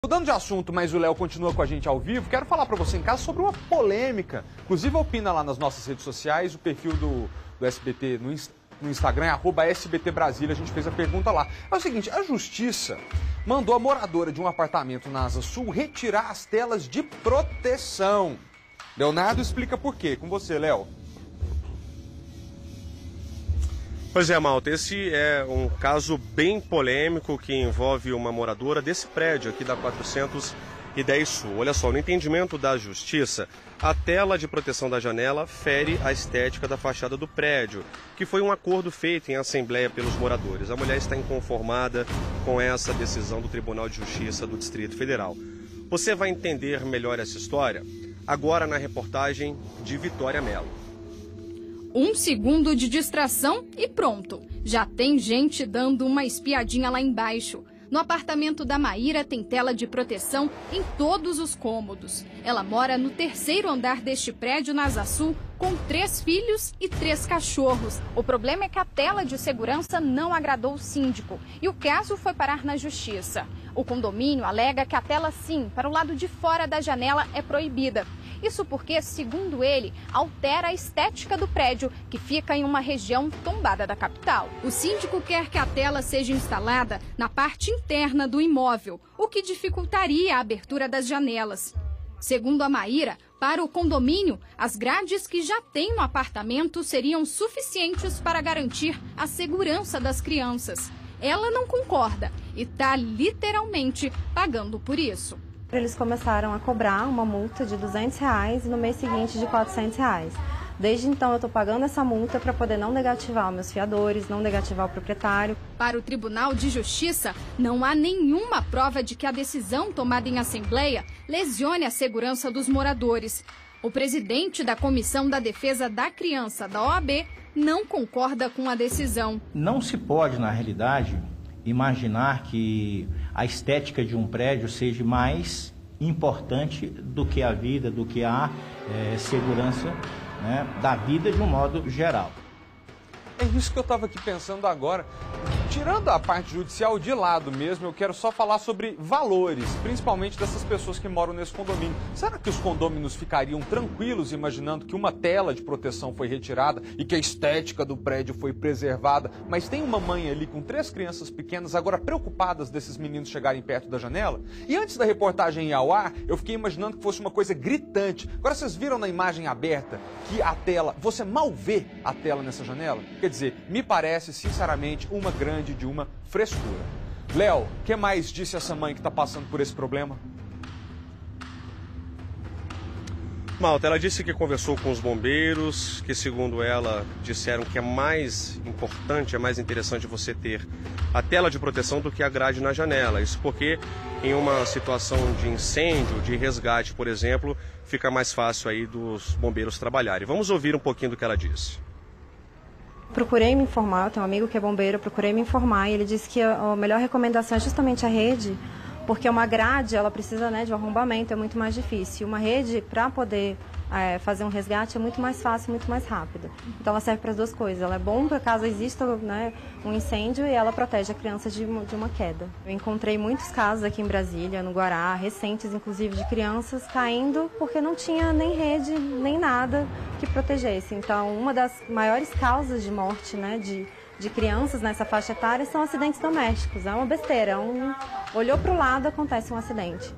Mudando de assunto, mas o Léo continua com a gente ao vivo, quero falar para você em casa sobre uma polêmica. Inclusive, opina lá nas nossas redes sociais, o perfil do SBT no Instagram é @SBT Brasília, a gente fez a pergunta lá. É o seguinte, a Justiça mandou a moradora de um apartamento na Asa Sul retirar as telas de proteção. Leonardo explica por quê. Com você, Léo. Pois é, Malta, esse é um caso bem polêmico que envolve uma moradora desse prédio aqui da 410 Sul. Olha só, no entendimento da Justiça, a tela de proteção da janela fere a estética da fachada do prédio, que foi um acordo feito em assembleia pelos moradores. A mulher está inconformada com essa decisão do Tribunal de Justiça do Distrito Federal. Você vai entender melhor essa história agora na reportagem de Vitória Mello. 1 segundo de distração e pronto. Já tem gente dando uma espiadinha lá embaixo. No apartamento da Maíra tem tela de proteção em todos os cômodos. Ela mora no 3º andar deste prédio na Asa Sul com 3 filhos e 3 cachorros. O problema é que a tela de segurança não agradou o síndico e o caso foi parar na Justiça. O condomínio alega que a tela, sim, para o lado de fora da janela é proibida. Isso porque, segundo ele, altera a estética do prédio, que fica em uma região tombada da capital. O síndico quer que a tela seja instalada na parte interna do imóvel, o que dificultaria a abertura das janelas. Segundo a Maíra, para o condomínio, as grades que já tem no apartamento seriam suficientes para garantir a segurança das crianças. Ela não concorda e está literalmente pagando por isso. Eles começaram a cobrar uma multa de R$200 e no mês seguinte de R$400. Desde então eu estou pagando essa multa para poder não negativar os meus fiadores, não negativar o proprietário. Para o Tribunal de Justiça, não há nenhuma prova de que a decisão tomada em assembleia lesione a segurança dos moradores. O presidente da Comissão da Defesa da Criança da OAB não concorda com a decisão. Não se pode, na realidade, imaginar que a estética de um prédio seja mais importante do que a vida, do que a segurança, né, da vida de um modo geral. É isso que eu estava aqui pensando agora. Tirando a parte judicial de lado mesmo, eu quero só falar sobre valores, principalmente dessas pessoas que moram nesse condomínio. Será que os condôminos ficariam tranquilos imaginando que uma tela de proteção foi retirada e que a estética do prédio foi preservada, mas tem uma mãe ali com 3 crianças pequenas agora preocupadas desses meninos chegarem perto da janela? E antes da reportagem ir ao ar, eu fiquei imaginando que fosse uma coisa gritante. Agora vocês viram na imagem aberta que a tela, você mal vê a tela nessa janela? Quer dizer, me parece, sinceramente, uma grande de uma frescura. Léo, o que mais disse essa mãe que está passando por esse problema? Malta, ela disse que conversou com os bombeiros, que segundo ela disseram que é mais importante, é mais interessante você ter a tela de proteção do que a grade na janela. Isso porque em uma situação de incêndio, de resgate, por exemplo, fica mais fácil aí dos bombeiros trabalharem. Vamos ouvir um pouquinho do que ela disse. Procurei me informar, eu tenho um amigo que é bombeiro, procurei me informar e ele disse que a melhor recomendação é justamente a rede, porque uma grade, ela precisa, né, de um arrombamento, é muito mais difícil. Uma rede, para poder fazer um resgate, é muito mais fácil, muito mais rápido. Então ela serve para as duas coisas. Ela é bom para caso exista, né, um incêndio e ela protege a criança de uma queda. Eu encontrei muitos casos aqui em Brasília, no Guará, recentes inclusive, de crianças caindo porque não tinha nem rede, nem nada que protegesse. Então uma das maiores causas de morte, né, de crianças nessa faixa etária são acidentes domésticos. É uma besteira, olhou para o lado, acontece um acidente.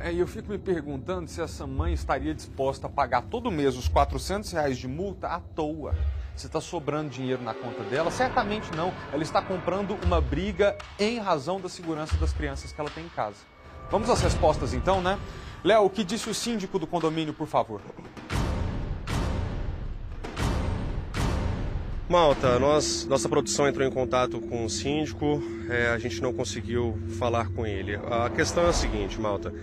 E eu fico me perguntando se essa mãe estaria disposta a pagar todo mês os R$400 de multa à toa. Se está sobrando dinheiro na conta dela, certamente não. Ela está comprando uma briga em razão da segurança das crianças que ela tem em casa. Vamos às respostas então, né? Léo, o que disse o síndico do condomínio, por favor? Malta, nossa produção entrou em contato com o síndico, a gente não conseguiu falar com ele. A questão é a seguinte, Malta,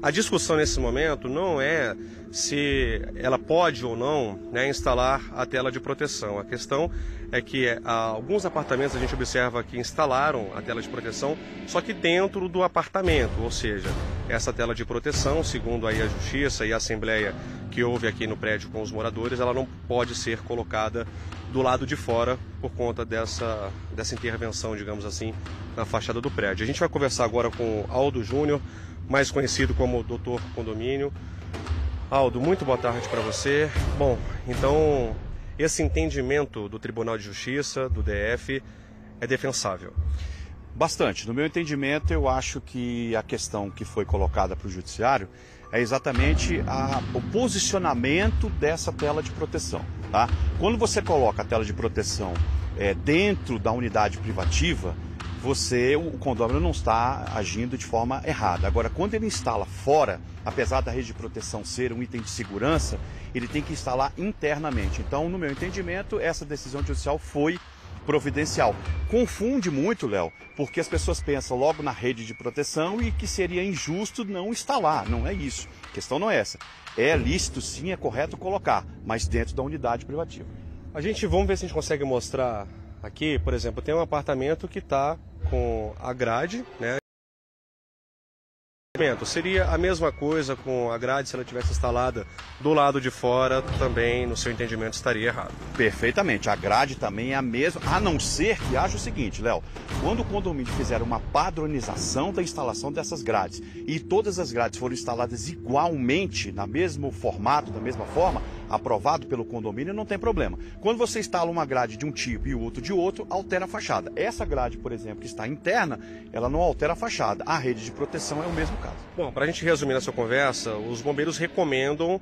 a discussão nesse momento não é se ela pode ou não, né, instalar a tela de proteção. A questão é que alguns apartamentos a gente observa que instalaram a tela de proteção, só que dentro do apartamento, ou seja, essa tela de proteção, segundo aí a Justiça e a Assembleia que houve aqui no prédio com os moradores, ela não pode ser colocada do lado de fora por conta dessa intervenção, digamos assim, na fachada do prédio. A gente vai conversar agora com o Aldo Júnior, mais conhecido como Doutor Condomínio. Aldo, muito boa tarde para você. Bom, então esse entendimento do Tribunal de Justiça, do DF, é defensável? Bastante. No meu entendimento, eu acho que a questão que foi colocada para o Judiciário é exatamente o posicionamento dessa tela de proteção. Tá? Quando você coloca a tela de proteção dentro da unidade privativa, o condômino não está agindo de forma errada. Agora, quando ele instala fora, apesar da rede de proteção ser um item de segurança, ele tem que instalar internamente. Então, no meu entendimento, essa decisão judicial foi providencial. Confunde muito, Léo, porque as pessoas pensam logo na rede de proteção e que seria injusto não instalar. Não é isso. A questão não é essa. É lícito, sim, é correto colocar, mas dentro da unidade privativa. Vamos ver se a gente consegue mostrar aqui, por exemplo, tem um apartamento que está com a grade, né? Seria a mesma coisa com a grade se ela tivesse instalada do lado de fora, também, no seu entendimento, estaria errado. Perfeitamente, a grade também é a mesma, a não ser que haja o seguinte, Léo, quando o condomínio fizer uma padronização da instalação dessas grades e todas as grades forem instaladas igualmente, no mesmo formato, da mesma forma, aprovado pelo condomínio, não tem problema. Quando você instala uma grade de um tipo e o outro de outro, altera a fachada. Essa grade, por exemplo, que está interna, ela não altera a fachada. A rede de proteção é o mesmo caso. Bom, para a gente resumir nessa conversa, os bombeiros recomendam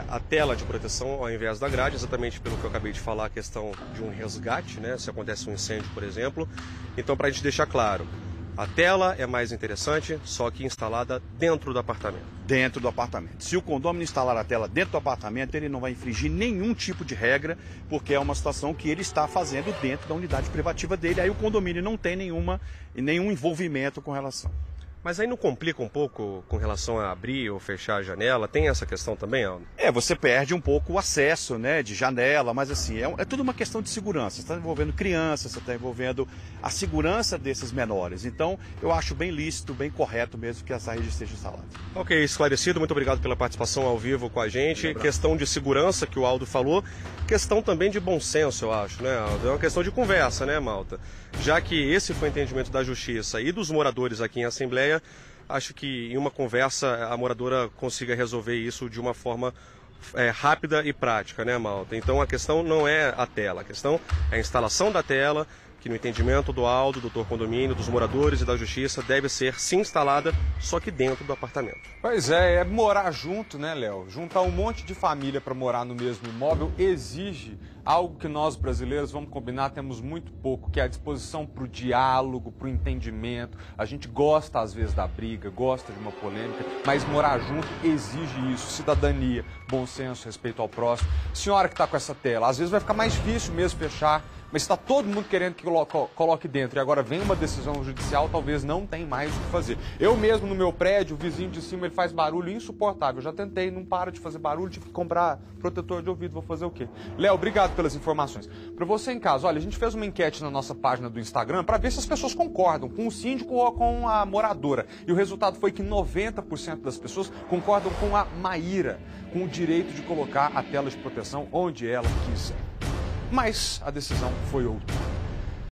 a tela de proteção ao invés da grade, exatamente pelo que eu acabei de falar, a questão de um resgate, né, se acontece um incêndio, por exemplo. Então, para a gente deixar claro, a tela é mais interessante, só que instalada dentro do apartamento. Dentro do apartamento. Se o condômino instalar a tela dentro do apartamento, ele não vai infringir nenhum tipo de regra, porque é uma situação que ele está fazendo dentro da unidade privativa dele. Aí o condomínio não tem nenhum envolvimento com relação. Mas aí não complica um pouco com relação a abrir ou fechar a janela? Tem essa questão também, Aldo? Você perde um pouco o acesso, né, de janela, mas assim, é tudo uma questão de segurança. Você está envolvendo crianças, você está envolvendo a segurança desses menores. Então, eu acho bem lícito, bem correto mesmo que essa rede esteja instalada. Ok, esclarecido. Muito obrigado pela participação ao vivo com a gente. Questão de segurança que o Aldo falou. Questão também de bom senso, eu acho, né, Aldo? É uma questão de conversa, né, malta? Já que esse foi o entendimento da Justiça e dos moradores aqui em Assembleia, acho que em uma conversa a moradora consiga resolver isso de uma forma rápida e prática, né, malta? Então a questão não é a tela, a questão é a instalação da tela, que no entendimento do Aldo, do doutor Condomínio, dos moradores e da Justiça, deve ser sim instalada, só que dentro do apartamento. Pois é morar junto, né, Léo? Juntar um monte de família para morar no mesmo imóvel exige algo que nós brasileiros, vamos combinar, temos muito pouco, que é a disposição para o diálogo, para o entendimento. A gente gosta, às vezes, da briga, gosta de uma polêmica, mas morar junto exige isso, cidadania, bom senso, respeito ao próximo. Senhora que está com essa tela, às vezes vai ficar mais difícil mesmo fechar, mas está todo mundo querendo que coloque dentro e agora vem uma decisão judicial, talvez não tem mais o que fazer. Eu mesmo, no meu prédio, o vizinho de cima, ele faz barulho insuportável. Eu já tentei, não para de fazer barulho, tive que comprar protetor de ouvido, vou fazer o quê? Léo, obrigado pelas informações. Para você em casa, olha, a gente fez uma enquete na nossa página do Instagram para ver se as pessoas concordam com o síndico ou com a moradora. E o resultado foi que 90% das pessoas concordam com a Maíra, com o direito de colocar a tela de proteção onde ela quiser. Mas a decisão foi outra.